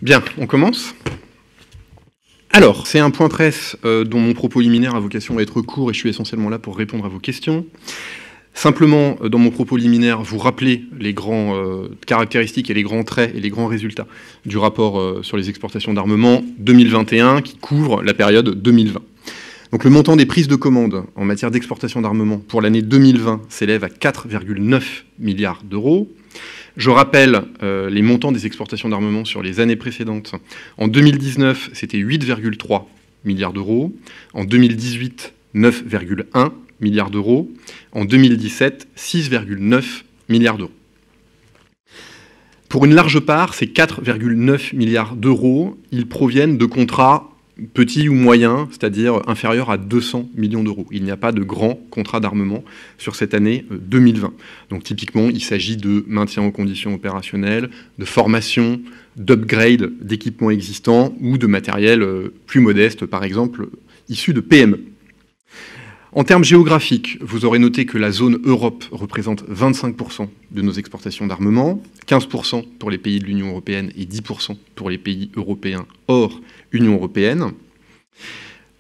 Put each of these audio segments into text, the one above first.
Bien, on commence. Alors, c'est un point presse dont mon propos liminaire a vocation à être court et je suis essentiellement là pour répondre à vos questions. Simplement, dans mon propos liminaire, vous rappeler les grandes caractéristiques et les grands traits et les grands résultats du rapport sur les exportations d'armement 2021 qui couvre la période 2020. Donc le montant des prises de commande en matière d'exportation d'armement pour l'année 2020 s'élève à 4,9 milliards d'euros. Je rappelle les montants des exportations d'armement sur les années précédentes. En 2019, c'était 8,3 milliards d'euros. En 2018, 9,1 milliards d'euros. En 2017, 6,9 milliards d'euros. Pour une large part, ces 4,9 milliards d'euros, ils proviennent de contrats petits ou moyens, c'est-à-dire inférieurs à 200 millions d'euros. Il n'y a pas de grands contrats d'armement sur cette année 2020. Donc typiquement, il s'agit de maintien en conditions opérationnelles, de formation, d'upgrade d'équipements existants ou de matériel plus modeste, par exemple, issu de PME. En termes géographiques, vous aurez noté que la zone Europe représente 25% de nos exportations d'armement, 15% pour les pays de l'Union européenne et 10% pour les pays européens hors Union européenne.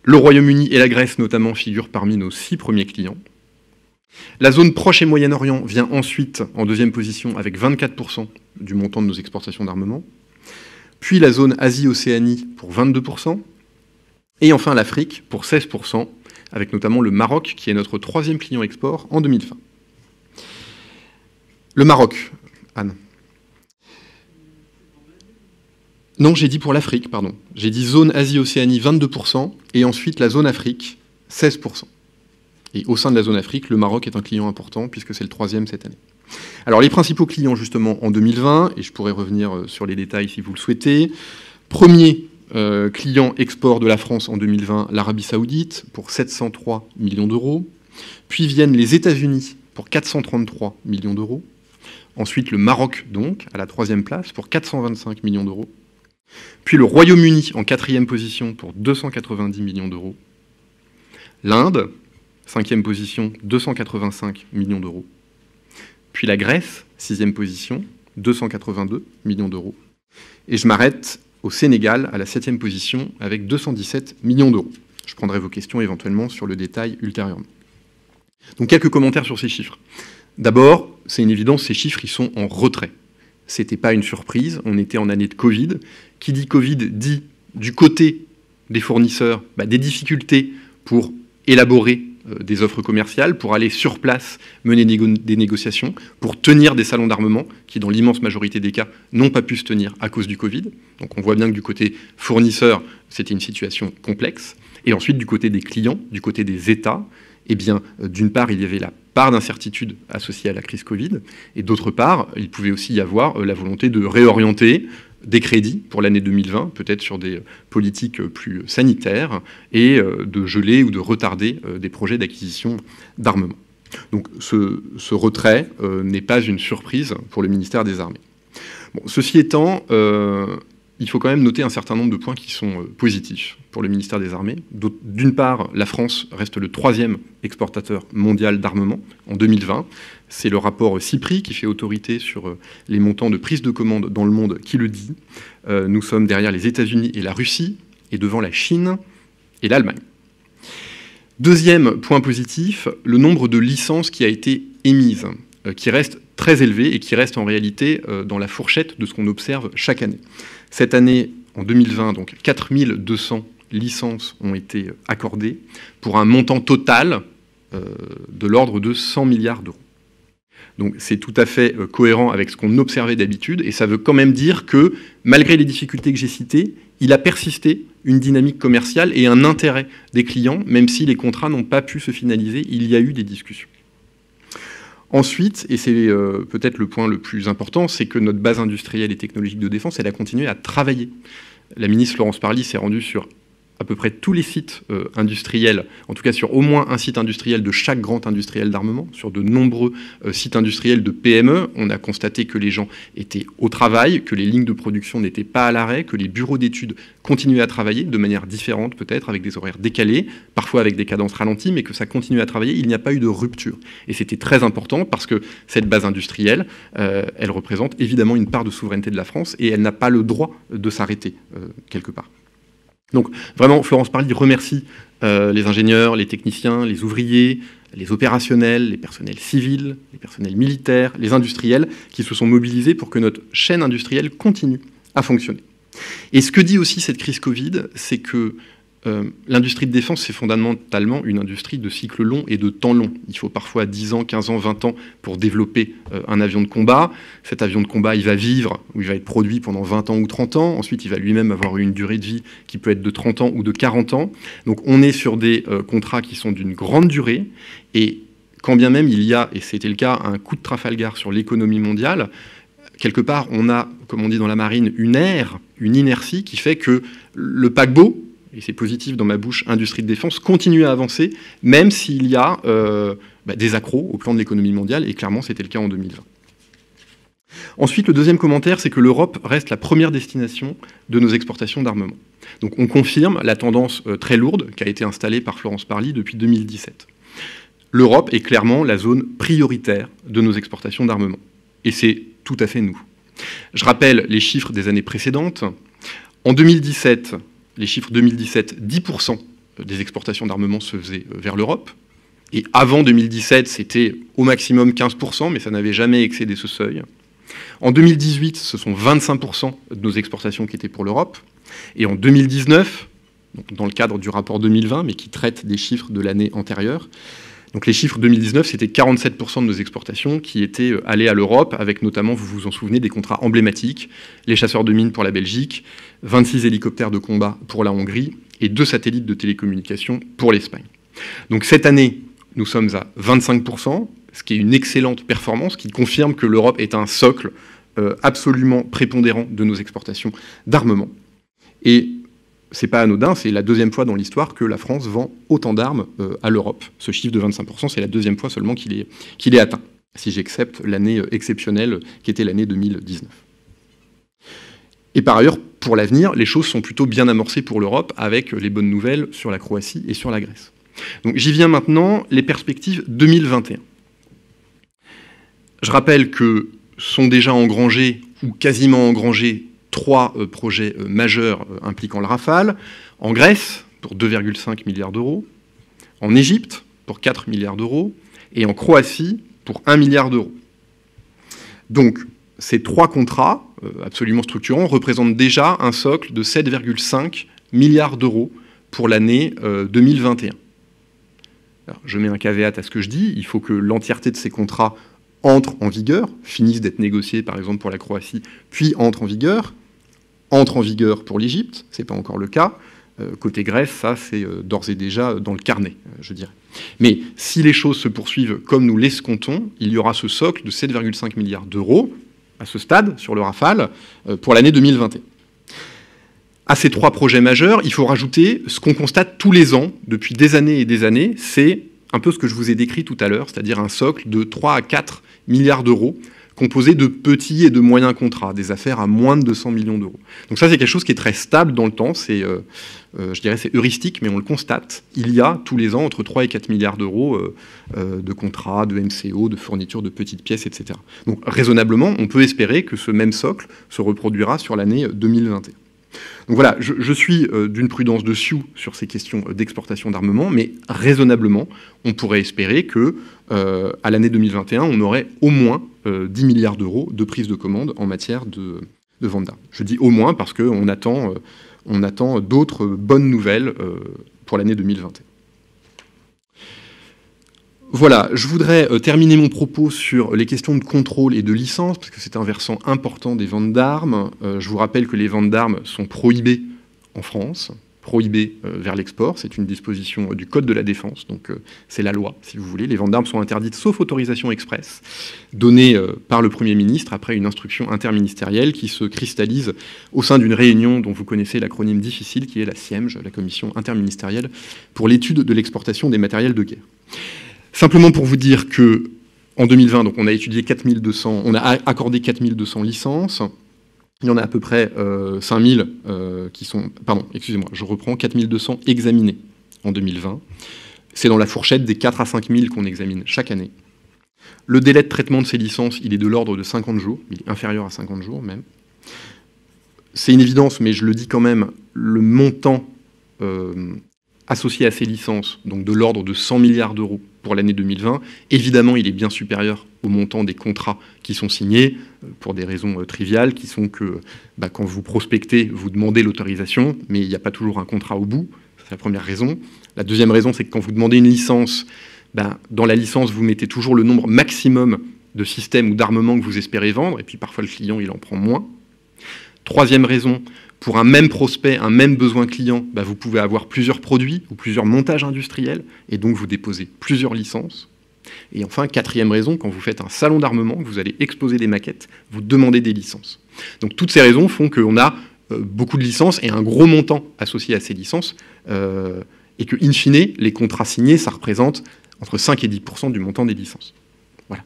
Le Royaume-Uni et la Grèce notamment figurent parmi nos 6 premiers clients. La zone Proche et Moyen-Orient vient ensuite en deuxième position avec 24% du montant de nos exportations d'armement. Puis la zone Asie-Océanie pour 22%. Et enfin l'Afrique pour 16%. Avec notamment le Maroc, qui est notre 3e client export en 2020. Le Maroc, Anne. Non, j'ai dit pour l'Afrique, pardon. J'ai dit zone Asie-Océanie, 22%, et ensuite la zone Afrique, 16%. Et au sein de la zone Afrique, le Maroc est un client important, puisque c'est le 3e cette année. Alors, les principaux clients, justement, en 2020, et je pourrais revenir sur les détails si vous le souhaitez. Premier client export de la France en 2020, l'Arabie Saoudite, pour 703 millions d'euros. Puis viennent les États-Unis pour 433 millions d'euros. Ensuite, le Maroc, donc, à la 3e place, pour 425 millions d'euros. Puis le Royaume-Uni, en 4e position, pour 290 millions d'euros. L'Inde, 5e position, 285 millions d'euros. Puis la Grèce, 6e position, 282 millions d'euros. Et je m'arrête au Sénégal, à la 7e position, avec 217 millions d'euros. Je prendrai vos questions éventuellement sur le détail ultérieurement. Donc quelques commentaires sur ces chiffres. D'abord, c'est une évidence, ces chiffres, ils sont en retrait. Ce n'était pas une surprise, on était en année de Covid. Qui dit Covid dit, du côté des fournisseurs, des difficultés pour élaborer des offres commerciales, pour aller sur place mener des négociations, pour tenir des salons d'armement qui, dans l'immense majorité des cas, n'ont pas pu se tenir à cause du Covid. Donc on voit bien que du côté fournisseur, c'était une situation complexe. Et ensuite, du côté des clients, du côté des États, eh bien, d'une part, il y avait la part d'incertitude associée à la crise Covid, et d'autre part, il pouvait aussi y avoir la volonté de réorienter des crédits pour l'année 2020, peut-être sur des politiques plus sanitaires, et de geler ou de retarder des projets d'acquisition d'armement. Donc ce retrait n'est pas une surprise pour le ministère des Armées. Bon, ceci étant, il faut quand même noter un certain nombre de points qui sont positifs pour le ministère des Armées. D'une part, la France reste le 3e exportateur mondial d'armement en 2020. C'est le rapport CIPRI qui fait autorité sur les montants de prise de commande dans le monde qui le dit. Nous sommes derrière les États-Unis et la Russie, et devant la Chine et l'Allemagne. Deuxième point positif, le nombre de licences qui a été émise, qui reste très élevé et qui reste en réalité dans la fourchette de ce qu'on observe chaque année. Cette année, en 2020, donc 4200 licences ont été accordées pour un montant total de l'ordre de 100 milliards d'euros. Donc c'est tout à fait cohérent avec ce qu'on observait d'habitude, et ça veut quand même dire que, malgré les difficultés que j'ai citées, il a persisté une dynamique commerciale et un intérêt des clients, même si les contrats n'ont pas pu se finaliser, il y a eu des discussions. Ensuite, et c'est peut-être le point le plus important, c'est que notre base industrielle et technologique de défense, elle a continué à travailler. La ministre Florence Parly s'est rendue sur à peu près tous les sites industriels, en tout cas sur au moins un site industriel de chaque grand industriel d'armement, sur de nombreux sites industriels de PME, on a constaté que les gens étaient au travail, que les lignes de production n'étaient pas à l'arrêt, que les bureaux d'études continuaient à travailler de manière différente peut-être, avec des horaires décalés, parfois avec des cadences ralenties, mais que ça continuait à travailler, il n'y a pas eu de rupture. Et c'était très important parce que cette base industrielle, elle représente évidemment une part de souveraineté de la France et elle n'a pas le droit de s'arrêter quelque part. Donc vraiment, Florence Parly remercie les ingénieurs, les techniciens, les ouvriers, les opérationnels, les personnels civils, les personnels militaires, les industriels qui se sont mobilisés pour que notre chaîne industrielle continue à fonctionner. Et ce que dit aussi cette crise Covid, c'est que l'industrie de défense, c'est fondamentalement une industrie de cycle long et de temps long. Il faut parfois 10 ans, 15 ans, 20 ans pour développer un avion de combat. Cet avion de combat, il va vivre, ou il va être produit pendant 20 ans ou 30 ans. Ensuite, il va lui-même avoir une durée de vie qui peut être de 30 ans ou de 40 ans. Donc on est sur des contrats qui sont d'une grande durée. Et quand bien même il y a, et c'était le cas, un coup de Trafalgar sur l'économie mondiale, quelque part, on a, comme on dit dans la marine, une inertie qui fait que le paquebot, et c'est positif dans ma bouche, industrie de défense, continue à avancer, même s'il y a des accros au plan de l'économie mondiale, et clairement c'était le cas en 2020. Ensuite, le deuxième commentaire, c'est que l'Europe reste la première destination de nos exportations d'armement. Donc on confirme la tendance très lourde qui a été installée par Florence Parly depuis 2017. L'Europe est clairement la zone prioritaire de nos exportations d'armement. Et c'est tout à fait nous. Je rappelle les chiffres des années précédentes. En 2017, les chiffres 2017, 10% des exportations d'armement se faisaient vers l'Europe. Et avant 2017, c'était au maximum 15%, mais ça n'avait jamais excédé ce seuil. En 2018, ce sont 25% de nos exportations qui étaient pour l'Europe. Et en 2019, donc dans le cadre du rapport 2020, mais qui traite des chiffres de l'année antérieure, donc les chiffres 2019, c'était 47% de nos exportations qui étaient allées à l'Europe, avec notamment, vous vous en souvenez, des contrats emblématiques, les chasseurs de mines pour la Belgique, 26 hélicoptères de combat pour la Hongrie et 2 satellites de télécommunication pour l'Espagne. Donc cette année, nous sommes à 25%, ce qui est une excellente performance, qui confirme que l'Europe est un socle absolument prépondérant de nos exportations d'armement. Et c'est pas anodin, c'est la deuxième fois dans l'histoire que la France vend autant d'armes à l'Europe. Ce chiffre de 25%, c'est la deuxième fois seulement qu'il est atteint, si j'accepte l'année exceptionnelle qui était l'année 2019. Et par ailleurs, pour l'avenir, les choses sont plutôt bien amorcées pour l'Europe avec les bonnes nouvelles sur la Croatie et sur la Grèce. Donc j'y viens maintenant, les perspectives 2021. Je rappelle que sont déjà engrangés, ou quasiment engrangés, 3 projets majeurs impliquant le Rafale, en Grèce pour 2,5 milliards d'euros, en Égypte pour 4 milliards d'euros, et en Croatie pour 1 milliard d'euros. Donc ces 3 contrats absolument structurants représentent déjà un socle de 7,5 milliards d'euros pour l'année 2021. Alors, je mets un caveat à ce que je dis, il faut que l'entièreté de ces contrats entre en vigueur, finissent d'être négociés par exemple pour la Croatie, puis entre en vigueur pour l'Égypte, ce n'est pas encore le cas. Côté Grèce, ça c'est d'ores et déjà dans le carnet, je dirais. Mais si les choses se poursuivent comme nous l'escomptons, il y aura ce socle de 7,5 milliards d'euros à ce stade sur le Rafale pour l'année 2021. À ces 3 projets majeurs, il faut rajouter ce qu'on constate tous les ans depuis des années et des années, c'est un peu ce que je vous ai décrit tout à l'heure, c'est-à-dire un socle de 3 à 4 milliards d'euros composé de petits et de moyens contrats, des affaires à moins de 200 millions d'euros. Donc ça, c'est quelque chose qui est très stable dans le temps, c'est, je dirais, c'est heuristique, mais on le constate. Il y a tous les ans entre 3 et 4 milliards d'euros de contrats, de MCO, de fournitures de petites pièces, etc. Donc raisonnablement, on peut espérer que ce même socle se reproduira sur l'année 2021. Donc voilà, je suis d'une prudence de sioux sur ces questions d'exportation d'armement, mais raisonnablement, on pourrait espérer que à l'année 2021, on aurait au moins 10 milliards d'euros de prise de commande en matière de vente d'armes. Je dis au moins parce qu'on attend, d'autres bonnes nouvelles pour l'année 2021. Voilà, je voudrais terminer mon propos sur les questions de contrôle et de licence, parce que c'est un versant important des ventes d'armes. Je vous rappelle que les ventes d'armes sont prohibées en France, prohibées vers l'export. C'est une disposition du Code de la Défense, donc c'est la loi, si vous voulez. Les ventes d'armes sont interdites sauf autorisation expresse, donnée par le Premier ministre après une instruction interministérielle qui se cristallise au sein d'une réunion dont vous connaissez l'acronyme difficile, qui est la CIEMG, la Commission interministérielle pour l'étude de l'exportation des matériels de guerre. Simplement pour vous dire que en 2020, donc on a étudié 4200, on a accordé 4200 licences. Il y en a à peu près 5000 qui sont... Pardon, excusez-moi, je reprends, 4200 examinés en 2020. C'est dans la fourchette des 4 à 5000 qu'on examine chaque année. Le délai de traitement de ces licences, il est de l'ordre de 50 jours, il est inférieur à 50 jours même. C'est une évidence, mais je le dis quand même, le montant associé à ces licences, donc de l'ordre de 100 milliards d'euros pour l'année 2020, évidemment, il est bien supérieur au montant des contrats qui sont signés, pour des raisons triviales, qui sont que quand vous prospectez, vous demandez l'autorisation, mais il n'y a pas toujours un contrat au bout. C'est la première raison. La deuxième raison, c'est que quand vous demandez une licence, dans la licence, vous mettez toujours le nombre maximum de systèmes ou d'armements que vous espérez vendre, et puis parfois le client, il en prend moins. Troisième raison, pour un même prospect, un même besoin client, vous pouvez avoir plusieurs produits ou plusieurs montages industriels, et donc vous déposez plusieurs licences. Et enfin, quatrième raison, quand vous faites un salon d'armement, que vous allez exposer des maquettes, vous demandez des licences. Donc toutes ces raisons font qu'on a beaucoup de licences et un gros montant associé à ces licences, et que, in fine, les contrats signés, ça représente entre 5 et 10% du montant des licences. Voilà.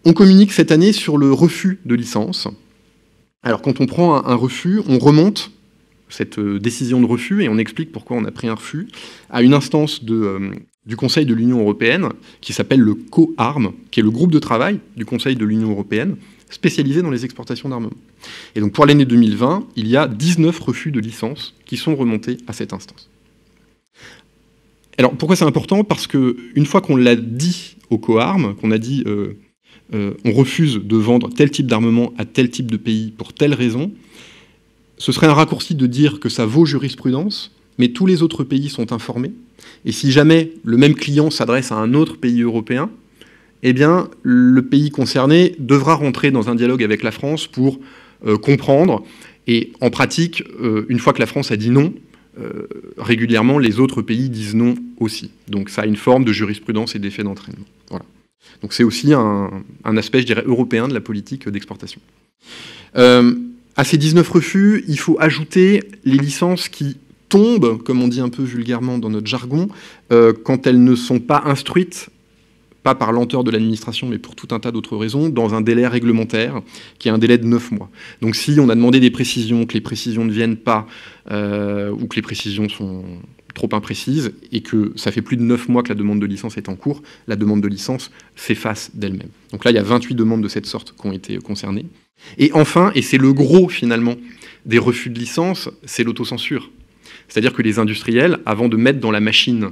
On communique cette année sur le refus de licence. Alors, quand on prend un refus, on remonte cette décision de refus et on explique pourquoi on a pris un refus à une instance du Conseil de l'Union européenne qui s'appelle le COARM, qui est le groupe de travail du Conseil de l'Union européenne spécialisé dans les exportations d'armement. Et donc, pour l'année 2020, il y a 19 refus de licence qui sont remontés à cette instance. Alors, pourquoi c'est important? Parce qu'une fois qu'on l'a dit au COARM, qu'on a dit on refuse de vendre tel type d'armement à tel type de pays pour telle raison, ce serait un raccourci de dire que ça vaut jurisprudence, mais tous les autres pays sont informés. Et si jamais le même client s'adresse à un autre pays européen, eh bien, le pays concerné devra rentrer dans un dialogue avec la France pour comprendre. Et en pratique, une fois que la France a dit non, régulièrement, les autres pays disent non aussi. Donc ça a une forme de jurisprudence et d'effet d'entraînement. Voilà. Donc c'est aussi un aspect, je dirais, européen de la politique d'exportation. À ces 19 refus, il faut ajouter les licences qui tombent, comme on dit un peu vulgairement dans notre jargon, quand elles ne sont pas instruites, pas par lenteur de l'administration, mais pour tout un tas d'autres raisons, dans un délai réglementaire, qui est un délai de 9 mois. Donc si on a demandé des précisions, que les précisions ne viennent pas, ou que les précisions sont trop imprécises, et que ça fait plus de 9 mois que la demande de licence est en cours, la demande de licence s'efface d'elle-même. Donc là, il y a 28 demandes de cette sorte qui ont été concernées. Et enfin, et c'est le gros finalement des refus de licence, c'est l'autocensure. C'est-à-dire que les industriels, avant de mettre dans la machine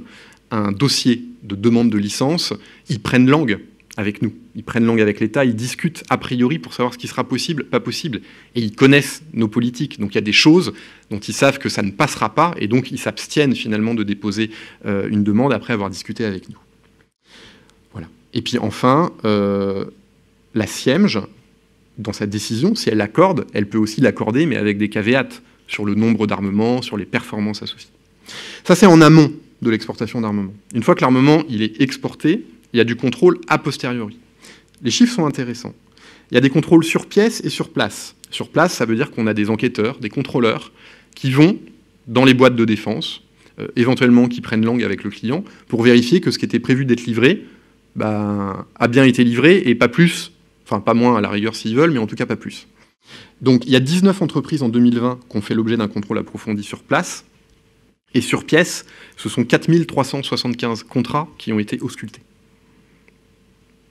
un dossier de demande de licence, ils prennent langue avec nous, ils prennent langue avec l'État, ils discutent a priori pour savoir ce qui sera possible, pas possible, et ils connaissent nos politiques. Donc il y a des choses dont ils savent que ça ne passera pas, et donc ils s'abstiennent finalement de déposer une demande après avoir discuté avec nous. Voilà. Et puis enfin, la CIEMG, dans sa décision, si elle l'accorde, elle peut aussi l'accorder, mais avec des caveats sur le nombre d'armements, sur les performances associées. Ça, c'est en amont de l'exportation d'armement. Une fois que l'armement il est exporté, il y a du contrôle a posteriori. Les chiffres sont intéressants. Il y a des contrôles sur pièce et sur place. Sur place, ça veut dire qu'on a des enquêteurs, des contrôleurs, qui vont dans les boîtes de défense, éventuellement qui prennent langue avec le client, pour vérifier que ce qui était prévu d'être livré a bien été livré, et pas plus, enfin pas moins à la rigueur s'ils veulent, mais en tout cas pas plus. Donc il y a 19 entreprises en 2020 qui ont fait l'objet d'un contrôle approfondi sur place, et sur pièce, ce sont 4375 contrats qui ont été auscultés.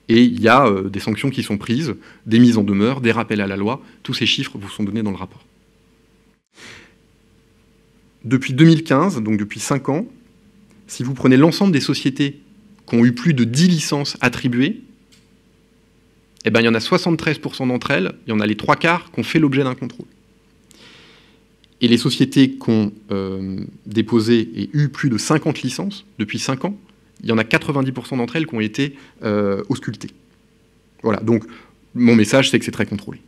Et il y a des sanctions qui sont prises, des mises en demeure, des rappels à la loi. Tous ces chiffres vous sont donnés dans le rapport. Depuis 2015, donc depuis 5 ans, si vous prenez l'ensemble des sociétés qui ont eu plus de 10 licences attribuées, eh ben, il y en a 73% d'entre elles, il y en a les 3/4 qui ont fait l'objet d'un contrôle. Et les sociétés qui ont déposé et eu plus de 50 licences depuis 5 ans, il y en a 90% d'entre elles qui ont été auscultées. Voilà, donc mon message, c'est que c'est très contrôlé.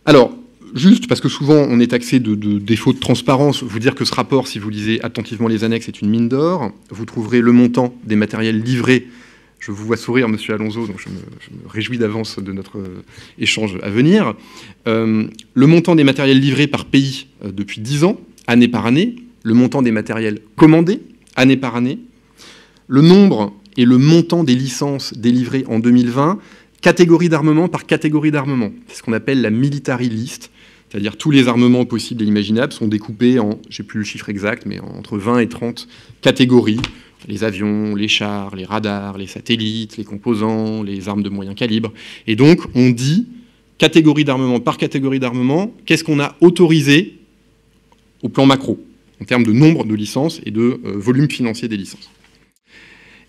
Alors, juste parce que souvent on est taxé de défaut de transparence, vous dire que ce rapport, si vous lisez attentivement les annexes, est une mine d'or. Vous trouverez le montant des matériels livrés. Je vous vois sourire, Monsieur Alonso, donc je me réjouis d'avance de notre échange à venir. Le montant des matériels livrés par pays depuis 10 ans, année par année. Le montant des matériels commandés, année par année. Le nombre et le montant des licences délivrées en 2020, catégorie d'armement par catégorie d'armement. C'est ce qu'on appelle la military list, c'est-à-dire tous les armements possibles et imaginables sont découpés en, je n'ai plus le chiffre exact, mais entre 20 et 30 catégories. Les avions, les chars, les radars, les satellites, les composants, les armes de moyen calibre. Et donc, on dit, catégorie d'armement par catégorie d'armement, qu'est-ce qu'on a autorisé au plan macro, en termes de nombre de licences et de volume financier des licences.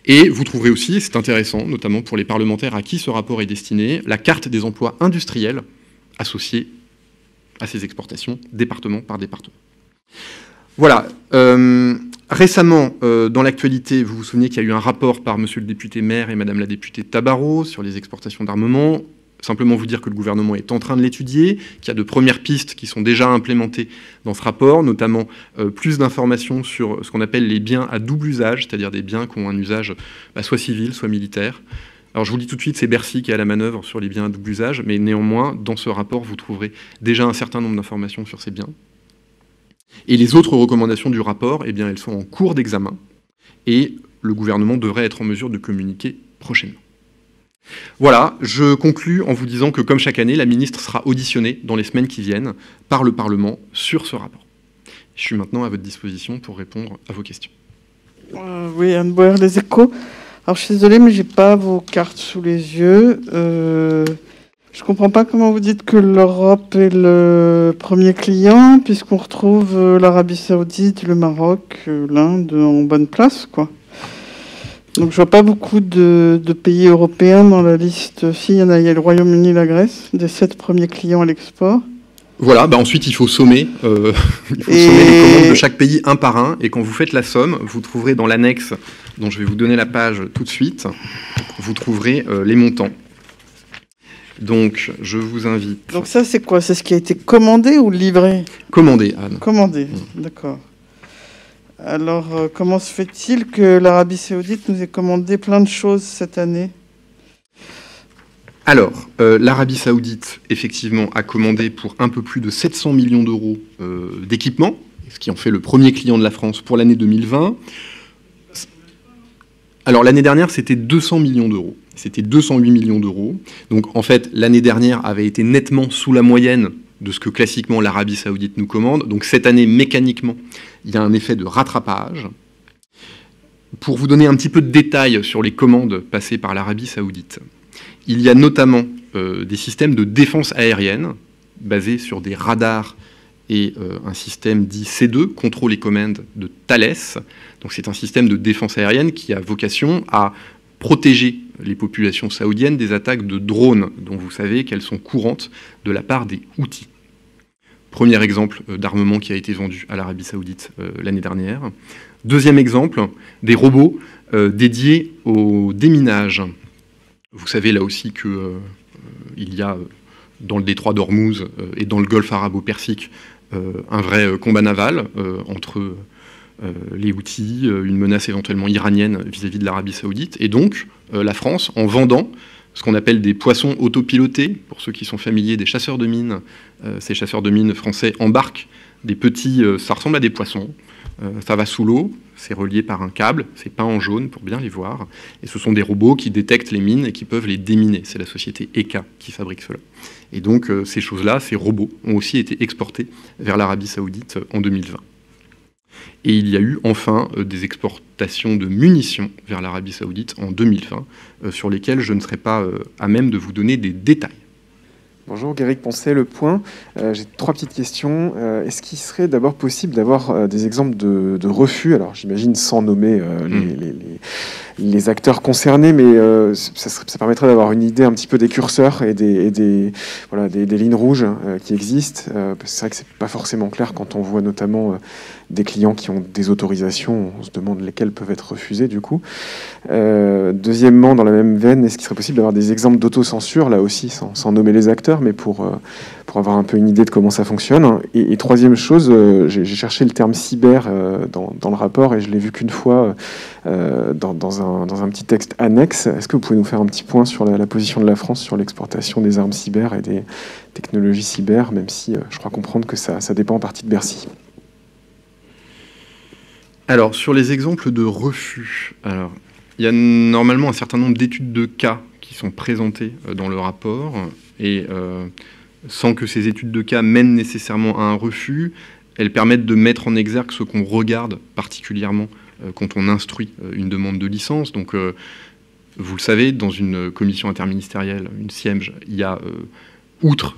Et vous trouverez aussi, et c'est intéressant, notamment pour les parlementaires à qui ce rapport est destiné, la carte des emplois industriels associés à ces exportations, département par département. Voilà. Récemment, dans l'actualité, vous vous souvenez qu'il y a eu un rapport par monsieur le député maire et madame la députée Tabarot sur les exportations d'armement. Simplement vous dire que le gouvernement est en train de l'étudier, qu'il y a de premières pistes qui sont déjà implémentées dans ce rapport, notamment plus d'informations sur ce qu'on appelle les biens à double usage, c'est-à-dire des biens qui ont un usage soit civil, soit militaire. Alors je vous le dis tout de suite, c'est Bercy qui est à la manœuvre sur les biens à double usage, mais néanmoins, dans ce rapport, vous trouverez déjà un certain nombre d'informations sur ces biens. Et les autres recommandations du rapport, eh bien, elles sont en cours d'examen, et le gouvernement devrait être en mesure de communiquer prochainement. Voilà, je conclus en vous disant que, comme chaque année, la ministre sera auditionnée dans les semaines qui viennent par le Parlement sur ce rapport. Je suis maintenant à votre disposition pour répondre à vos questions. Oui, Anne Boer, Les Échos. Alors, je suis désolée, mais je n'ai pas vos cartes sous les yeux. Je ne comprends pas comment vous dites que l'Europe est le premier client, puisqu'on retrouve l'Arabie Saoudite, le Maroc, l'Inde en bonne place, quoi. Donc je vois pas beaucoup de pays européens dans la liste. Si, il y en a le Royaume-Uni et la Grèce, des 7 premiers clients à l'export. Voilà, ensuite il faut sommer, sommer les commandes de chaque pays un par un, et quand vous faites la somme, vous trouverez dans l'annexe, dont je vais vous donner la page tout de suite, vous trouverez les montants. Donc je vous invite... Donc ça c'est quoi? C'est ce qui a été commandé ou livré? Commandé, Anne. Commandé, d'accord. Alors, comment se fait-il que l'Arabie Saoudite nous ait commandé plein de choses cette année? Alors, l'Arabie Saoudite, effectivement, a commandé pour un peu plus de 700 millions d'euros d'équipements, ce qui en fait le premier client de la France pour l'année 2020. Alors, l'année dernière, c'était 200 millions d'euros. C'était 208 millions d'euros. Donc, en fait, l'année dernière avait été nettement sous la moyenne de ce que classiquement l'Arabie Saoudite nous commande. Donc cette année, mécaniquement, il y a un effet de rattrapage. Pour vous donner un petit peu de détails sur les commandes passées par l'Arabie Saoudite, il y a notamment des systèmes de défense aérienne basés sur des radars et un système dit C2, Control et Command de Thales. Donc c'est un système de défense aérienne qui a vocation à protéger les populations saoudiennes des attaques de drones, dont vous savez qu'elles sont courantes de la part des Houthis. Premier exemple d'armement qui a été vendu à l'Arabie Saoudite l'année dernière. Deuxième exemple, des robots dédiés au déminage. Vous savez là aussi qu'il y a dans le détroit d'Ormuz et dans le golfe arabo-persique un vrai combat naval entre les Houthis, une menace éventuellement iranienne vis-à-vis de l'Arabie Saoudite. Et donc, la France, en vendant ce qu'on appelle des poissons autopilotés, pour ceux qui sont familiers des chasseurs de mines, ces chasseurs de mines français embarquent des petits... ça ressemble à des poissons, ça va sous l'eau, c'est relié par un câble, c'est peint en jaune pour bien les voir, et ce sont des robots qui détectent les mines et qui peuvent les déminer. C'est la société ECA qui fabrique cela. Et donc, ces choses-là, ces robots, ont aussi été exportés vers l'Arabie Saoudite en 2020. Et il y a eu enfin des exportations de munitions vers l'Arabie Saoudite en 2020, sur lesquelles je ne serai pas à même de vous donner des détails. Bonjour, Guéric Poncet, Le Point. J'ai 3 petites questions. Est-ce qu'il serait d'abord possible d'avoir des exemples de refus, alors j'imagine sans nommer les acteurs concernés, mais ça permettrait d'avoir une idée un petit peu des curseurs et des lignes rouges qui existent. Parce que c'est vrai que c'est pas forcément clair quand on voit notamment des clients qui ont des autorisations, on se demande lesquelles peuvent être refusées du coup. Deuxièmement, dans la même veine, est-ce qu'il serait possible d'avoir des exemples d'autocensure, là aussi, sans nommer les acteurs, mais pour avoir un peu une idée de comment ça fonctionne. Et troisième chose, j'ai cherché le terme cyber dans le rapport et je l'ai vu qu'une fois dans un petit texte annexe. Est-ce que vous pouvez nous faire un petit point sur la position de la France sur l'exportation des armes cyber et des technologies cyber, même si je crois comprendre que ça dépend en partie de Bercy. Alors, sur les exemples de refus, alors, il y a normalement un certain nombre d'études de cas qui sont présentées dans le rapport, et sans que ces études de cas mènent nécessairement à un refus, elles permettent de mettre en exergue ce qu'on regarde particulièrement quand on instruit une demande de licence. Donc, vous le savez, dans une commission interministérielle, une SIEMG, il y a, outre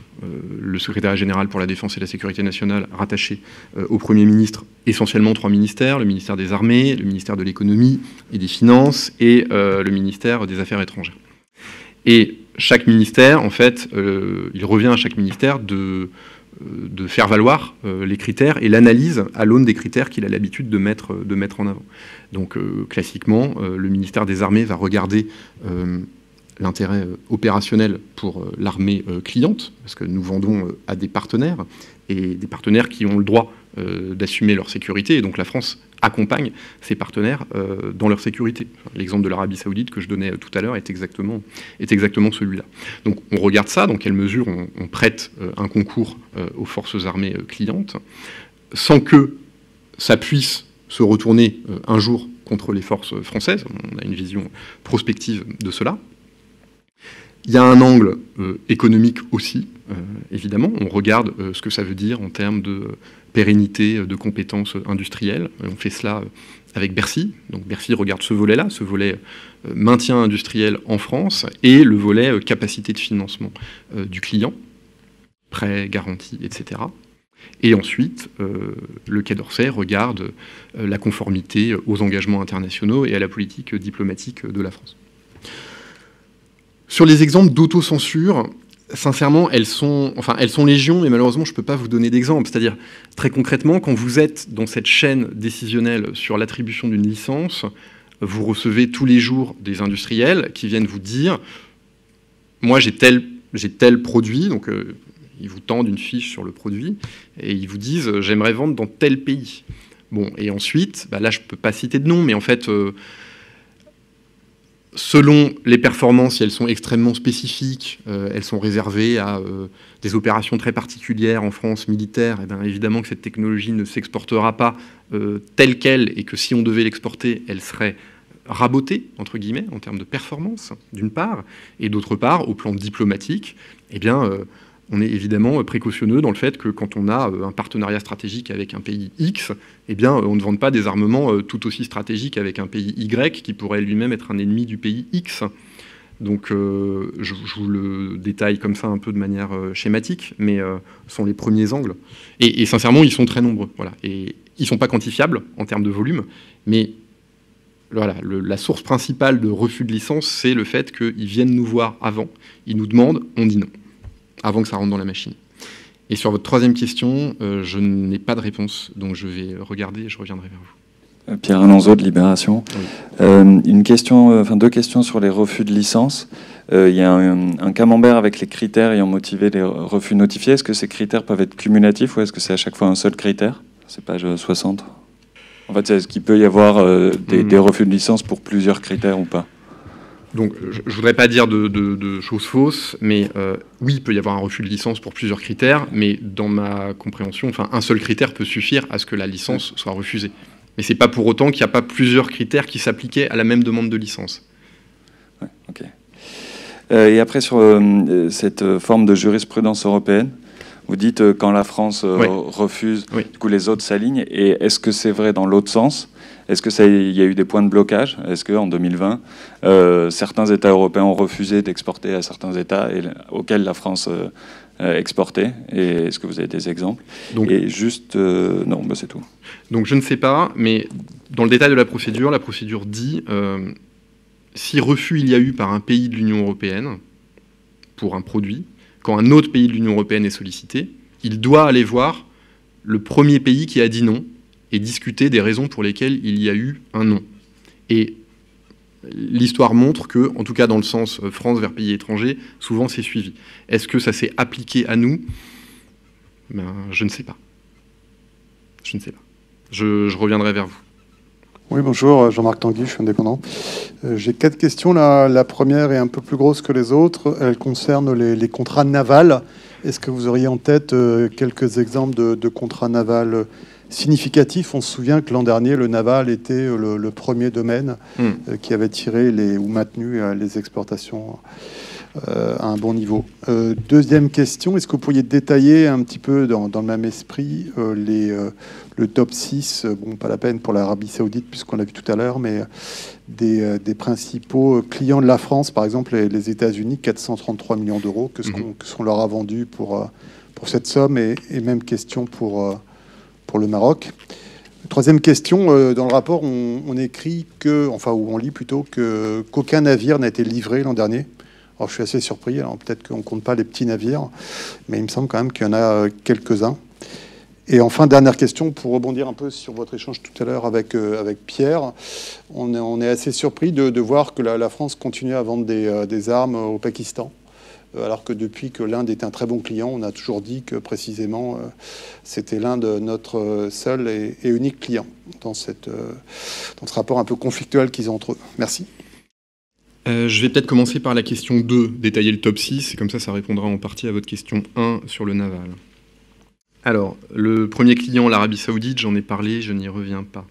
le secrétaire général pour la défense et la sécurité nationale, rattaché au Premier ministre, essentiellement 3 ministères, le ministère des Armées, le ministère de l'économie et des Finances et le ministère des Affaires étrangères. Et chaque ministère, en fait, il revient à chaque ministère de faire valoir les critères et l'analyse à l'aune des critères qu'il a l'habitude de mettre en avant. Donc, classiquement, le ministère des Armées va regarder l'intérêt opérationnel pour l'armée cliente, parce que nous vendons à des partenaires, et des partenaires qui ont le droit d'assumer leur sécurité, et donc la France accompagne ses partenaires dans leur sécurité. L'exemple de l'Arabie Saoudite que je donnais tout à l'heure est exactement celui-là. Donc on regarde ça, dans quelle mesure on prête un concours aux forces armées clientes, sans que ça puisse se retourner un jour contre les forces françaises. On a une vision prospective de cela. Il y a un angle économique aussi, évidemment. On regarde ce que ça veut dire en termes de pérennité, de compétences industrielles. On fait cela avec Bercy. Donc Bercy regarde ce volet-là, ce volet maintien industriel en France, et le volet capacité de financement du client, prêts, garanties, etc. Et ensuite, le Quai d'Orsay regarde la conformité aux engagements internationaux et à la politique diplomatique de la France. Sur les exemples d'autocensure, sincèrement, elles sont légion, mais malheureusement, je ne peux pas vous donner d'exemple. C'est-à-dire, très concrètement, quand vous êtes dans cette chaîne décisionnelle sur l'attribution d'une licence, vous recevez tous les jours des industriels qui viennent vous dire « moi, j'ai tel produit », donc ils vous tendent une fiche sur le produit, et ils vous disent « j'aimerais vendre dans tel pays ». Bon, et ensuite, là, je ne peux pas citer de nom, mais en fait... selon les performances, si elles sont extrêmement spécifiques, elles sont réservées à des opérations très particulières en France militaire, et bien évidemment que cette technologie ne s'exportera pas telle qu'elle, et que si on devait l'exporter, elle serait rabotée, entre guillemets, en termes de performance, d'une part, et d'autre part, au plan diplomatique, eh bien, on est évidemment précautionneux dans le fait que quand on a un partenariat stratégique avec un pays X, eh bien, on ne vend pas des armements tout aussi stratégiques avec un pays Y qui pourrait lui-même être un ennemi du pays X. Donc, je vous le détaille comme ça un peu de manière schématique, mais ce sont les premiers angles. Et sincèrement, ils sont très nombreux. Voilà. Et ils ne sont pas quantifiables en termes de volume, mais voilà, la source principale de refus de licence, c'est le fait qu'ils viennent nous voir avant, ils nous demandent, on dit non, avant que ça rentre dans la machine. Et sur votre troisième question, je n'ai pas de réponse, donc je vais regarder et je reviendrai vers vous. Pierre Alonso de Libération. Oui. Deux questions sur les refus de licence. Il y a un camembert avec les critères ayant motivé les refus notifiés. Est-ce que ces critères peuvent être cumulatifs ou est-ce que c'est à chaque fois un seul critère? C'est page 60. En fait, est-ce qu'il peut y avoir des refus de licence pour plusieurs critères ou pas? Donc, je ne voudrais pas dire de choses fausses, mais oui, il peut y avoir un refus de licence pour plusieurs critères, mais dans ma compréhension, un seul critère peut suffire à ce que la licence soit refusée. Mais ce n'est pas pour autant qu'il n'y a pas plusieurs critères qui s'appliquaient à la même demande de licence. Ouais, ok. Et après, sur cette forme de jurisprudence européenne, vous dites quand la France refuse, du coup les autres s'alignent. Et est-ce que c'est vrai dans l'autre sens? Est-ce qu'il y a eu des points de blocage? Est-ce qu'en 2020, certains États européens ont refusé d'exporter à certains États auxquels la France exportait? Et est-ce que vous avez des exemples? Donc, et juste... non, c'est tout. Donc je ne sais pas, mais dans le détail de la procédure dit si refus il y a eu par un pays de l'Union européenne pour un produit, quand un autre pays de l'Union européenne est sollicité, il doit aller voir le premier pays qui a dit non et discuter des raisons pour lesquelles il y a eu un non. Et l'histoire montre que, en tout cas dans le sens France vers pays étrangers, souvent c'est suivi. Est-ce que ça s'est appliqué à nous? Je ne sais pas. Je ne sais pas. Je reviendrai vers vous. Oui, bonjour, Jean-Marc Tanguy, je suis indépendant. J'ai 4 questions. La première est un peu plus grosse que les autres. Elle concerne les contrats navals. Est-ce que vous auriez en tête quelques exemples de contrats navals significatifs? On se souvient que l'an dernier, le naval était le premier domaine qui avait tiré ou maintenu les exportations à un bon niveau. Deuxième question, est-ce que vous pourriez détailler un petit peu dans le même esprit le top 6, bon, pas la peine pour l'Arabie Saoudite puisqu'on l'a vu tout à l'heure, mais des principaux clients de la France, par exemple les États-Unis, 433 millions d'euros, qu'est-ce qu'on leur a vendu pour cette somme, et même question pour le Maroc. Troisième question, dans le rapport, on écrit ou on lit plutôt qu'aucun navire n'a été livré l'an dernier. Alors, je suis assez surpris. Alors, peut-être qu'on ne compte pas les petits navires, mais il me semble quand même qu'il y en a quelques-uns. Et enfin, dernière question, pour rebondir un peu sur votre échange tout à l'heure avec Pierre. On est assez surpris de voir que la France continue à vendre des armes au Pakistan, alors que depuis que l'Inde est un très bon client, on a toujours dit que précisément c'était l'Inde notre seul et unique client dans ce rapport un peu conflictuel qu'ils ont entre eux. Merci. Je vais peut-être commencer par la question 2, détailler le top 6, et comme ça répondra en partie à votre question 1 sur le naval. Alors, le premier client, l'Arabie Saoudite, j'en ai parlé, je n'y reviens pas.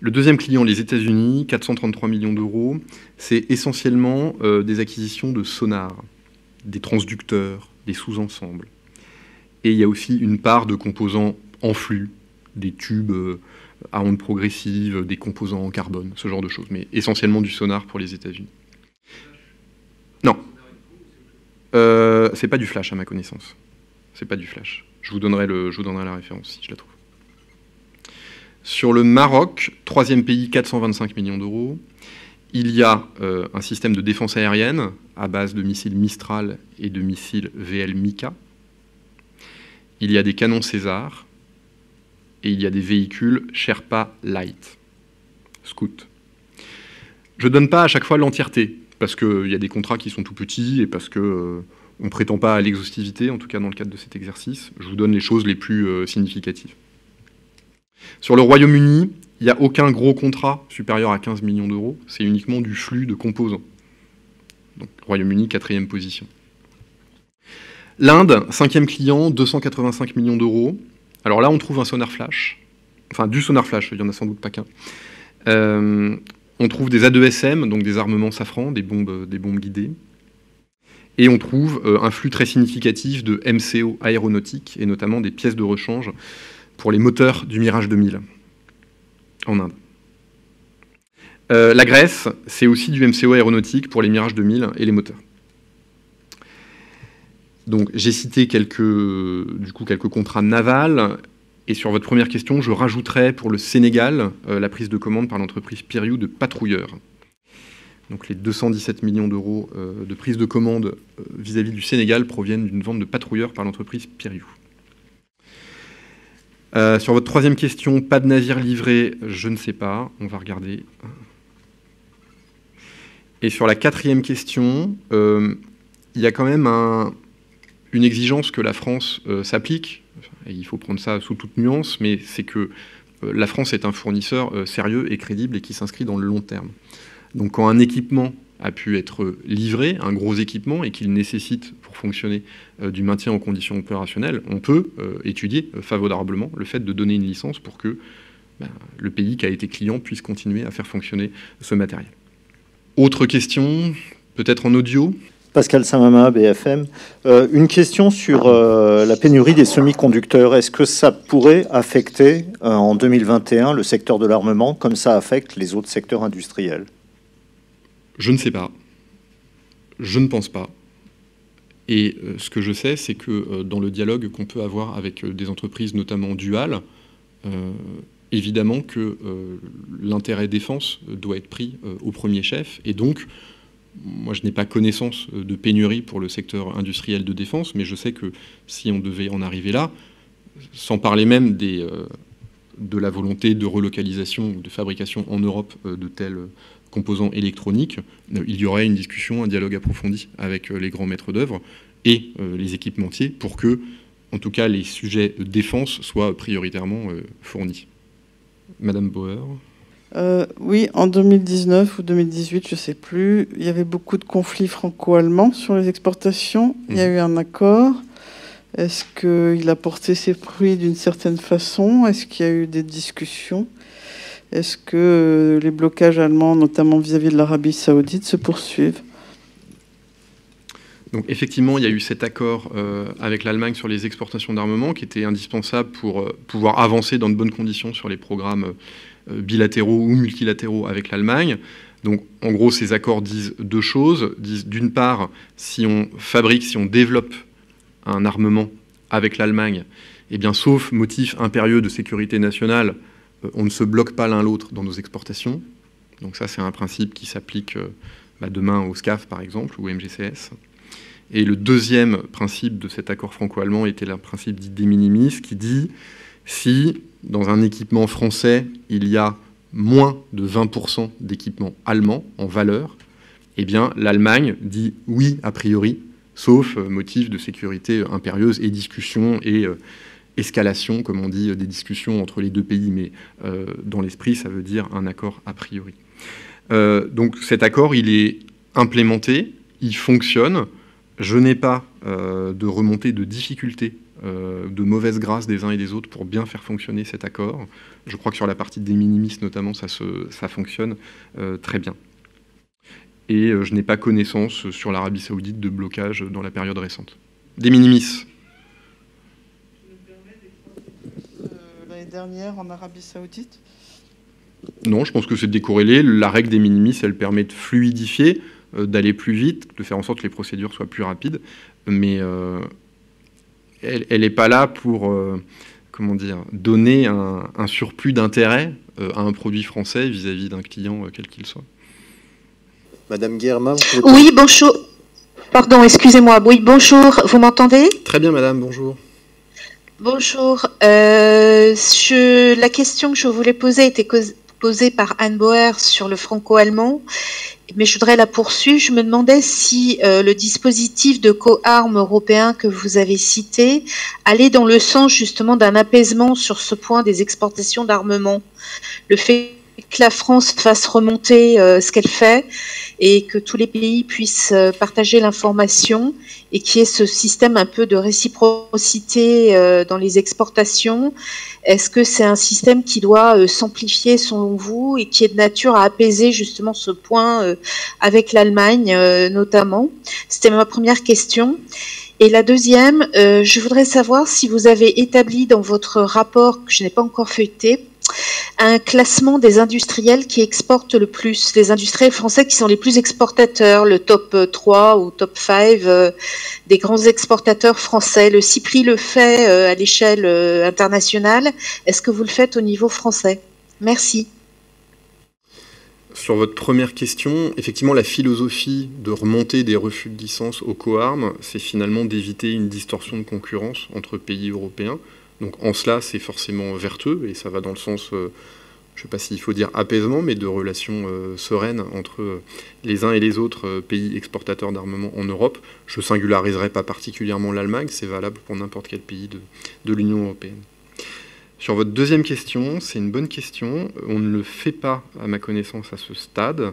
Le deuxième client, les États-Unis, 433 millions d'euros, c'est essentiellement des acquisitions de sonars, des transducteurs, des sous-ensembles. Et il y a aussi une part de composants en flux, des tubes à ondes progressives, des composants en carbone, ce genre de choses, mais essentiellement du sonar pour les États-Unis. Non. C'est pas du flash à ma connaissance. C'est pas du flash. Je vous donnerai la référence si je la trouve. Sur le Maroc, troisième pays, 425 millions d'euros. Il y a un système de défense aérienne à base de missiles Mistral et de missiles VL Mika. Il y a des canons César et il y a des véhicules Sherpa Light, Scout. Je ne donne pas à chaque fois l'entièreté, parce qu'il y a des contrats qui sont tout petits et parce qu'on ne prétend pas à l'exhaustivité, en tout cas dans le cadre de cet exercice. Je vous donne les choses les plus significatives. Sur le Royaume-Uni, il n'y a aucun gros contrat supérieur à 15 millions d'euros, c'est uniquement du flux de composants. Donc Royaume-Uni, 4e position. L'Inde, 5e client, 285 millions d'euros. Alors là, on trouve un sonar flash, enfin du sonar flash, il n'y en a sans doute pas qu'un. On trouve des A2SM, donc des armements Safran, des bombes guidées. Et on trouve un flux très significatif de MCO aéronautique, et notamment des pièces de rechange pour les moteurs du Mirage 2000 en Inde. La Grèce, c'est aussi du MCO aéronautique pour les Mirage 2000 et les moteurs. Donc j'ai cité quelques contrats navals, et sur votre première question, je rajouterai pour le Sénégal la prise de commande par l'entreprise Piriou de patrouilleurs. Donc les 217 millions d'euros de prise de commande vis-à-vis du Sénégal proviennent d'une vente de patrouilleurs par l'entreprise Piriou. Sur votre troisième question, pas de navire livré, je ne sais pas, on va regarder. Et sur la quatrième question, il y a quand même une exigence que la France s'applique, et il faut prendre ça sous toute nuance, mais c'est que la France est un fournisseur sérieux et crédible et qui s'inscrit dans le long terme. Donc quand un équipement a pu être livré, un gros équipement, et qu'il nécessite pour fonctionner du maintien en conditions opérationnelles, on peut étudier favorablement le fait de donner une licence pour que le pays qui a été client puisse continuer à faire fonctionner ce matériel. Autre question, peut-être en audio ? Pascal Samama, BFM. Une question sur la pénurie des semi-conducteurs. Est-ce que ça pourrait affecter en 2021 le secteur de l'armement comme ça affecte les autres secteurs industriels ? Je ne sais pas. Je ne pense pas. Et ce que je sais, c'est que dans le dialogue qu'on peut avoir avec des entreprises, notamment duales, évidemment que l'intérêt défense doit être pris au premier chef. Et donc, moi, je n'ai pas connaissance de pénurie pour le secteur industriel de défense, mais je sais que si on devait en arriver là, sans parler même de la volonté de relocalisation ou de fabrication en Europe de tels composants électroniques, il y aurait une discussion, un dialogue approfondi avec les grands maîtres d'œuvre et les équipementiers pour que, en tout cas, les sujets de défense soient prioritairement fournis. Madame Bauer. Oui, en 2019 ou 2018, je ne sais plus, il y avait beaucoup de conflits franco-allemands sur les exportations. Il y a eu un accord. Est-ce qu'il a porté ses fruits d'une certaine façon? Est-ce qu'il y a eu des discussions? Est-ce que les blocages allemands, notamment vis-à-vis de l'Arabie saoudite, se poursuivent? Donc effectivement, il y a eu cet accord avec l'Allemagne sur les exportations d'armement qui était indispensable pour pouvoir avancer dans de bonnes conditions sur les programmes bilatéraux ou multilatéraux avec l'Allemagne. Donc en gros, ces accords disent deux choses. Disent d'une part, si on fabrique, si on développe un armement avec l'Allemagne, eh bien, sauf motif impérieux de sécurité nationale, on ne se bloque pas l'un l'autre dans nos exportations. Donc ça, c'est un principe qui s'applique demain au SCAF, par exemple, ou au MGCS. Et le deuxième principe de cet accord franco-allemand était le principe dit de minimis, qui dit si, dans un équipement français, il y a moins de 20% d'équipement allemand en valeur, eh bien, l'Allemagne dit oui a priori, sauf motif de sécurité impérieuse et discussion et escalation, comme on dit, des discussions entre les deux pays. Mais dans l'esprit, ça veut dire un accord a priori. Donc cet accord, il est implémenté, il fonctionne. Je n'ai pas de remontée de difficultés, de mauvaise grâce des uns et des autres pour bien faire fonctionner cet accord. Je crois que sur la partie des minimis notamment, ça fonctionne très bien. Et je n'ai pas connaissance sur l'Arabie saoudite de blocage dans la période récente. Des minimis. L'année dernière en Arabie saoudite? Non, je pense que c'est décorrélé. La règle des minimis, elle permet de fluidifier, d'aller plus vite, de faire en sorte que les procédures soient plus rapides, mais elle n'est pas là pour comment dire, donner un surplus d'intérêt à un produit français vis-à-vis d'un client quel qu'il soit. Madame Guillermin, oui, bonjour. Pardon, excusez-moi. Oui, bonjour. Vous m'entendez? Très bien, madame, bonjour. Bonjour. La question que je voulais poser était posée par Anne Bauer sur le franco-allemand, mais je voudrais la poursuivre. Je me demandais si le dispositif de coarme européen que vous avez cité allait dans le sens justement d'un apaisement sur ce point des exportations d'armement. Le fait que la France fasse remonter ce qu'elle fait et que tous les pays puissent partager l'information et qu'il y ait ce système un peu de réciprocité dans les exportations. Est-ce que c'est un système qui doit s'amplifier selon vous et qui est de nature à apaiser justement ce point avec l'Allemagne notamment? C'était ma première question. Et la deuxième, je voudrais savoir si vous avez établi dans votre rapport, que je n'ai pas encore feuilleté, un classement des industriels qui exportent le plus, les industriels français qui sont les plus exportateurs, le top 3 ou top 5 des grands exportateurs français. Le CIPRI le fait à l'échelle internationale. Est-ce que vous le faites au niveau français? Merci. Sur votre première question, effectivement, la philosophie de remonter des refus de licence au coarme, c'est finalement d'éviter une distorsion de concurrence entre pays européens. Donc en cela, c'est forcément vertueux, et ça va dans le sens, je ne sais pas s'il faut dire apaisement, mais de relations sereines entre les uns et les autres pays exportateurs d'armement en Europe. Je ne singulariserai pas particulièrement l'Allemagne, c'est valable pour n'importe quel pays de l'Union européenne. Sur votre deuxième question, c'est une bonne question. On ne le fait pas, à ma connaissance, à ce stade.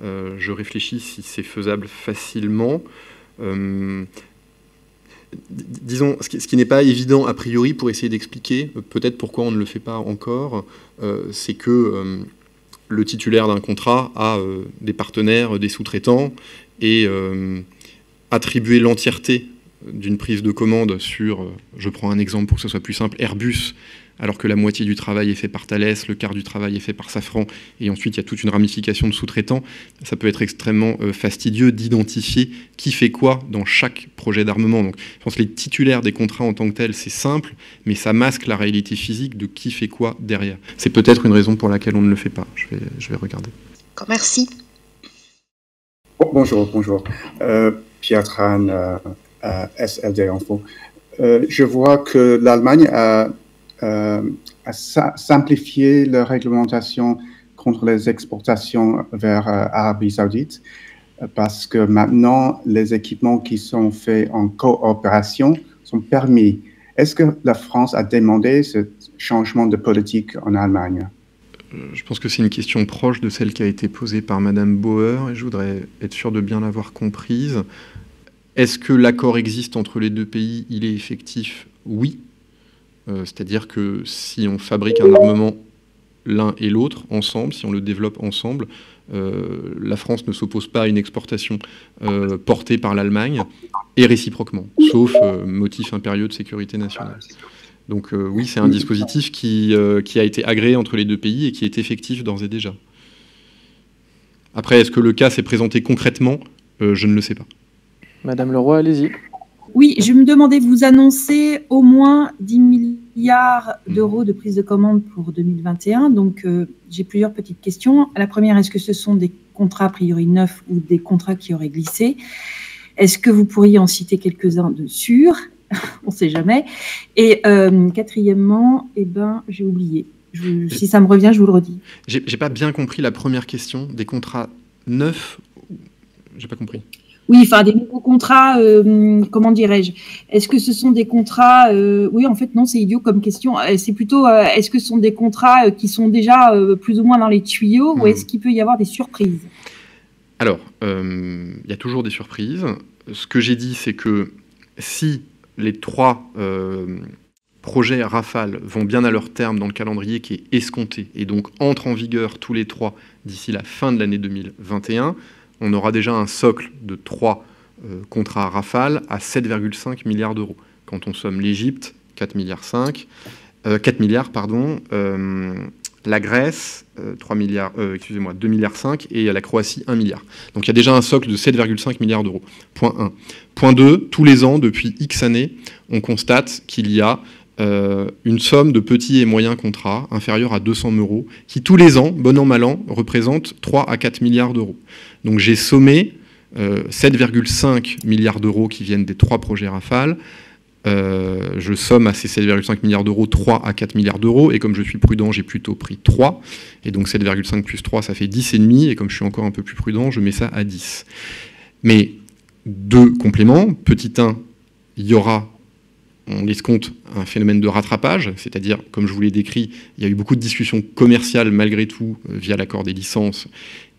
Je réfléchis si c'est faisable facilement. Disons, ce qui n'est pas évident a priori pour essayer d'expliquer peut-être pourquoi on ne le fait pas encore, c'est que le titulaire d'un contrat a des partenaires, des sous-traitants, et attribuer l'entièreté d'une prise de commande sur, je prends un exemple pour que ce soit plus simple, Airbus, alors que la moitié du travail est fait par Thales, le quart du travail est fait par Safran, et ensuite il y a toute une ramification de sous-traitants, ça peut être extrêmement fastidieux d'identifier qui fait quoi dans chaque projet d'armement. Donc je pense que les titulaires des contrats en tant que tels, c'est simple, mais ça masque la réalité physique de qui fait quoi derrière. C'est peut-être une raison pour laquelle on ne le fait pas. Je vais regarder. Merci. Bonjour. Pierre Tran, SLD Info. Je vois que l'Allemagne a simplifié la réglementation contre les exportations vers Arabie Saoudite parce que maintenant, les équipements qui sont faits en coopération sont permis. Est-ce que la France a demandé ce changement de politique en Allemagne? Je pense que c'est une question proche de celle qui a été posée par Madame Bauer, et je voudrais être sûr de bien l'avoir comprise. Est-ce que l'accord existe entre les deux pays? Il est effectif? Oui. C'est-à-dire que si on fabrique un armement l'un et l'autre ensemble, si on le développe ensemble, la France ne s'oppose pas à une exportation portée par l'Allemagne, et réciproquement, sauf motif impérieux de sécurité nationale. Donc oui, c'est un dispositif qui a été agréé entre les deux pays et qui est effectif d'ores et déjà. Après, est-ce que le cas s'est présenté concrètement? Je ne le sais pas. Madame Leroy, allez-y. Oui, je me demandais, vous annoncez au moins 10 milliards d'euros de prise de commande pour 2021. Donc, j'ai plusieurs petites questions. La première, est-ce que ce sont des contrats a priori neufs ou des contrats qui auraient glissé? Est-ce que vous pourriez en citer quelques-uns de sûrs? On ne sait jamais. Et quatrièmement, j'ai oublié. Si ça me revient, je vous le redis. J'ai pas bien compris la première question. Des contrats neufs? J'ai pas compris. Oui, enfin, des nouveaux contrats, comment dirais-je? Est-ce que ce sont des contrats... oui, en fait, non, c'est idiot comme question. C'est plutôt, est-ce que ce sont des contrats qui sont déjà plus ou moins dans les tuyaux ou est-ce qu'il peut y avoir des surprises? Alors, il y a toujours des surprises. Ce que j'ai dit, c'est que si les 3 projets Rafale vont bien à leur terme dans le calendrier qui est escompté et donc entrent en vigueur tous les 3 d'ici la fin de l'année 2021, on aura déjà un socle de 3 contrats Rafale à 7,5 milliards d'euros. Quand on somme l'Égypte, 4 milliards, la Grèce, 2 milliards 5, et la Croatie, 1 milliard. Donc il y a déjà un socle de 7,5 milliards d'euros. Point 1. Point 2, tous les ans, depuis X années, on constate qu'il y a une somme de petits et moyens contrats inférieure à 200 euros, qui tous les ans, bon an, mal an, représente 3 à 4 milliards d'euros. Donc j'ai sommé 7,5 milliards d'euros qui viennent des 3 projets Rafale. Je somme à ces 7,5 milliards d'euros 3 à 4 milliards d'euros, et comme je suis prudent, j'ai plutôt pris 3, et donc 7,5 plus 3, ça fait 10,5, et comme je suis encore un peu plus prudent, je mets ça à 10. Mais 2 compléments. Petit 1, il y aura, on escompte, un phénomène de rattrapage, c'est-à-dire, comme je vous l'ai décrit, il y a eu beaucoup de discussions commerciales malgré tout via l'accord des licences,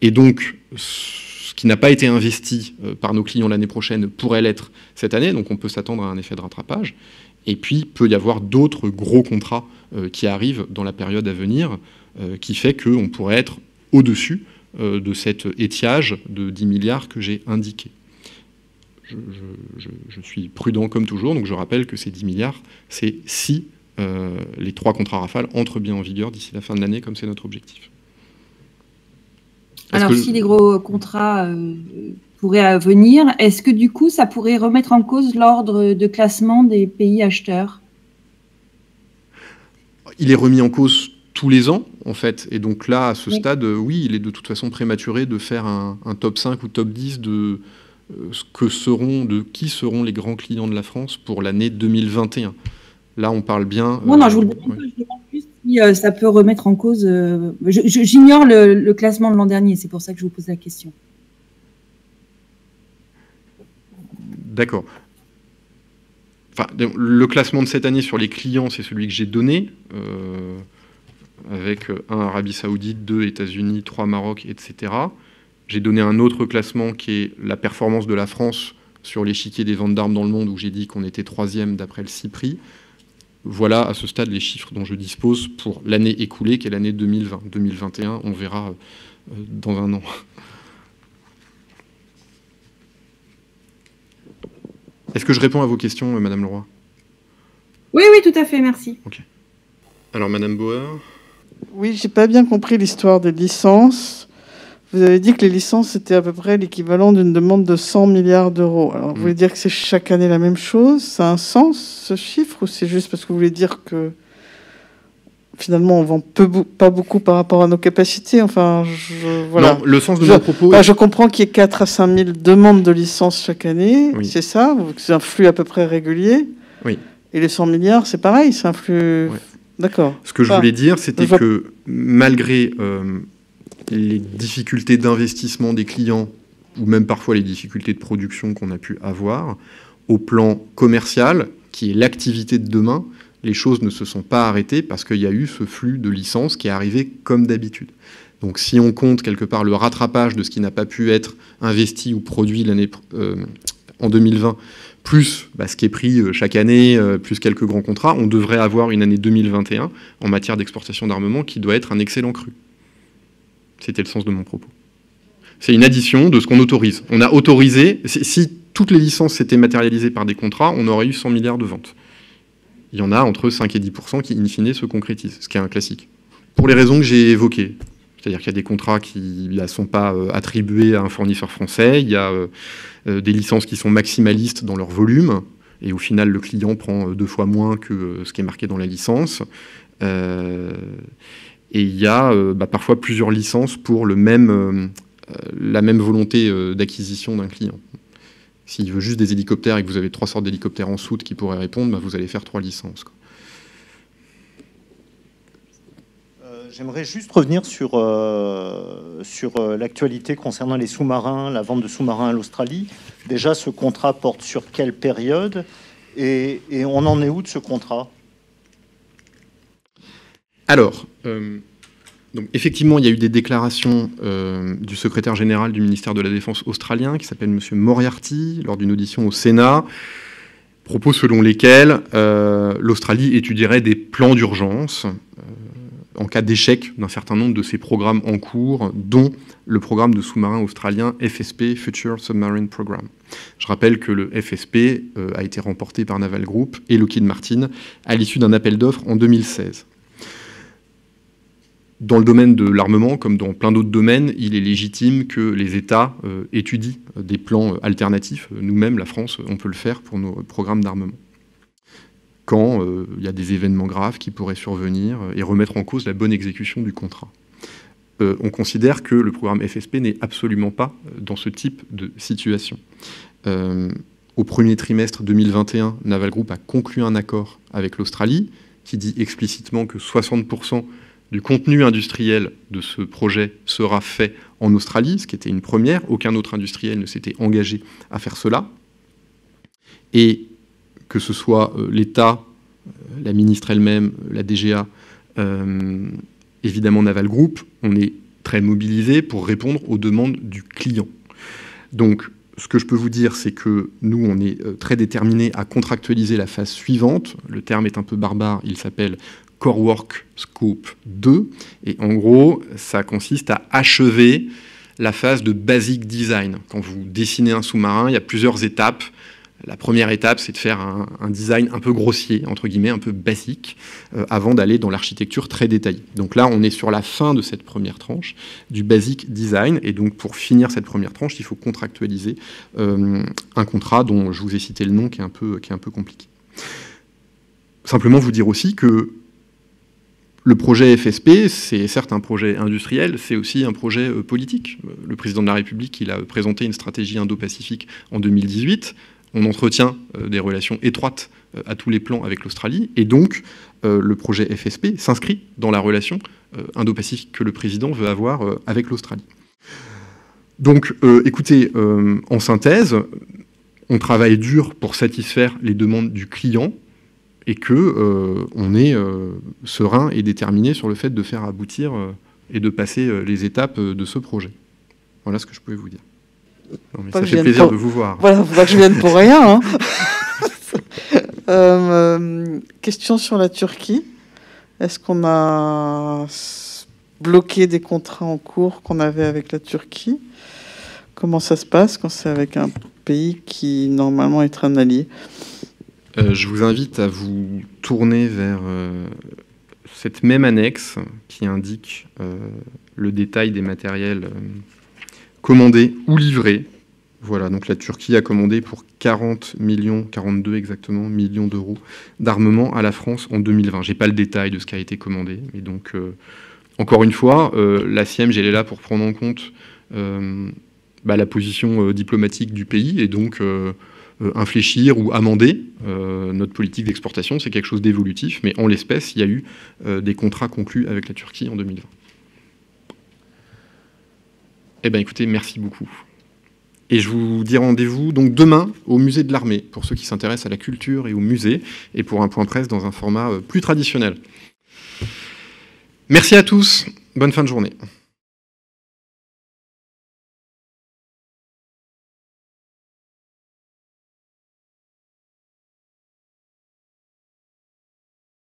et donc ce qui n'a pas été investi par nos clients l'année prochaine pourrait l'être cette année, donc on peut s'attendre à un effet de rattrapage. Et puis, peut y avoir d'autres gros contrats qui arrivent dans la période à venir, qui fait qu'on pourrait être au-dessus de cet étiage de 10 milliards que j'ai indiqué. Je suis prudent comme toujours, donc je rappelle que ces 10 milliards, c'est si les 3 contrats Rafale entrent bien en vigueur d'ici la fin de l'année, comme c'est notre objectif. Alors, si les gros contrats pourraient venir, est-ce que du coup, ça pourrait remettre en cause l'ordre de classement des pays acheteurs? Il est remis en cause tous les ans, en fait. Et donc là, à ce stade, oui, il est de toute façon prématuré de faire un top 5 ou top 10 de qui seront les grands clients de la France pour l'année 2021. Là, on parle bien... Non, je vous le demande, je demande plus si ça peut remettre en cause... J'ignore le classement de l'an dernier, c'est pour ça que je vous pose la question. D'accord. Enfin, le classement de cette année sur les clients, c'est celui que j'ai donné, avec 1 Arabie Saoudite, 2 États-Unis, 3 Maroc, etc. J'ai donné un autre classement qui est la performance de la France sur l'échiquier des ventes d'armes dans le monde, où j'ai dit qu'on était 3e d'après le CIPRI. Voilà à ce stade les chiffres dont je dispose pour l'année écoulée, qui est l'année 2020. 2021, on verra dans un an. Est-ce que je réponds à vos questions, Madame Leroy? Oui, oui, tout à fait, merci. Ok. Alors, Madame Bauer? Oui, j'ai pas bien compris l'histoire des licences. Vous avez dit que les licences étaient à peu près l'équivalent d'une demande de 100 milliards d'euros. Alors, vous voulez dire que c'est chaque année la même chose? Ça a un sens, ce chiffre? Ou c'est juste parce que vous voulez dire que finalement, on vend pas beaucoup par rapport à nos capacités? Enfin, voilà. Non, le sens de mon propos... je comprends qu'il y ait 4 à 5 000 demandes de licences chaque année. Oui. C'est ça? C'est un flux à peu près régulier? Oui. Et les 100 milliards, c'est pareil? C'est un flux... Ouais. D'accord. Ce que je voulais dire, c'était que malgré les difficultés d'investissement des clients, ou même parfois les difficultés de production qu'on a pu avoir, au plan commercial, qui est l'activité de demain, les choses ne se sont pas arrêtées parce qu'il y a eu ce flux de licences qui est arrivé comme d'habitude. Donc si on compte quelque part le rattrapage de ce qui n'a pas pu être investi ou produit en 2020, plus ce qui est pris chaque année, plus quelques grands contrats, on devrait avoir une année 2021 en matière d'exportation d'armement qui doit être un excellent cru. C'était le sens de mon propos. C'est une addition de ce qu'on autorise. On a autorisé, si toutes les licences s'étaient matérialisées par des contrats, on aurait eu 100 milliards de ventes. Il y en a entre 5 et 10% qui, in fine, se concrétisent, ce qui est un classique. Pour les raisons que j'ai évoquées, c'est-à-dire qu'il y a des contrats qui ne sont pas attribués à un fournisseur français, il y a des licences qui sont maximalistes dans leur volume, et au final, le client prend 2 fois moins que ce qui est marqué dans la licence. Et il y a parfois plusieurs licences pour la même volonté d'acquisition d'un client. S'il veut juste des hélicoptères et que vous avez 3 sortes d'hélicoptères en soute qui pourraient répondre, vous allez faire 3 licences. J'aimerais juste revenir sur l'actualité concernant les sous-marins, la vente de sous-marins à l'Australie. Déjà, ce contrat porte sur quelle période et on en est où de ce contrat? Alors, donc, effectivement, il y a eu des déclarations du secrétaire général du ministère de la Défense australien, qui s'appelle M. Moriarty, lors d'une audition au Sénat, propos selon lesquels l'Australie étudierait des plans d'urgence en cas d'échec d'un certain nombre de ses programmes en cours, dont le programme de sous-marins australien FSP, Future Submarine Program. Je rappelle que le FSP a été remporté par Naval Group et Lockheed Martin à l'issue d'un appel d'offres en 2016. Dans le domaine de l'armement, comme dans plein d'autres domaines, il est légitime que les États étudient des plans alternatifs. Nous-mêmes, la France, on peut le faire pour nos programmes d'armement. Quand il y a des événements graves qui pourraient survenir et remettre en cause la bonne exécution du contrat. On considère que le programme FSP n'est absolument pas dans ce type de situation. Au premier trimestre 2021, Naval Group a conclu un accord avec l'Australie qui dit explicitement que 60% du contenu industriel de ce projet sera fait en Australie, ce qui était une première. Aucun autre industriel ne s'était engagé à faire cela. Et que ce soit l'État, la ministre elle-même, la DGA, évidemment Naval Group, on est très mobilisés pour répondre aux demandes du client. Donc, ce que je peux vous dire, c'est que nous, on est très déterminés à contractualiser la phase suivante. Le terme est un peu barbare, il s'appelle Core Work Scope 2, et en gros, ça consiste à achever la phase de basic design. Quand vous dessinez un sous-marin, il y a plusieurs étapes. La première étape, c'est de faire un design un peu grossier, entre guillemets, un peu basique, avant d'aller dans l'architecture très détaillée. Donc là, on est sur la fin de cette première tranche du basic design, et donc pour finir cette première tranche, il faut contractualiser un contrat dont je vous ai cité le nom, qui est un peu compliqué. Simplement vous dire aussi que le projet FSP, c'est certes un projet industriel, c'est aussi un projet politique. Le président de la République, il a présenté une stratégie Indo-Pacifique en 2018. On entretient des relations étroites à tous les plans avec l'Australie. Et donc, le projet FSP s'inscrit dans la relation Indo-Pacifique que le président veut avoir avec l'Australie. Donc, écoutez, en synthèse, on travaille dur pour satisfaire les demandes du client, et qu'on est serein et déterminé sur le fait de faire aboutir et de passer les étapes de ce projet. Voilà ce que je pouvais vous dire. Non, mais ça fait plaisir de vous voir. Voilà, faut pas que je vienne pour rien. Hein. Question sur la Turquie. Est-ce qu'on a bloqué des contrats en cours qu'on avait avec la Turquie? Comment ça se passe quand c'est avec un pays qui normalement est un allié. Je vous invite à vous tourner vers cette même annexe qui indique le détail des matériels commandés ou livrés. Voilà, donc la Turquie a commandé pour 42 exactement, millions d'euros d'armement à la France en 2020. Je n'ai pas le détail de ce qui a été commandé, mais donc, encore une fois, la CIEMJ, elle est là pour prendre en compte la position diplomatique du pays et donc infléchir ou amender notre politique d'exportation. C'est quelque chose d'évolutif, mais en l'espèce, il y a eu des contrats conclus avec la Turquie en 2020. Eh bien, écoutez, merci beaucoup. Et je vous dis rendez-vous donc demain au musée de l'Armée, pour ceux qui s'intéressent à la culture et au musée, et pour un point presse dans un format plus traditionnel. Merci à tous, bonne fin de journée.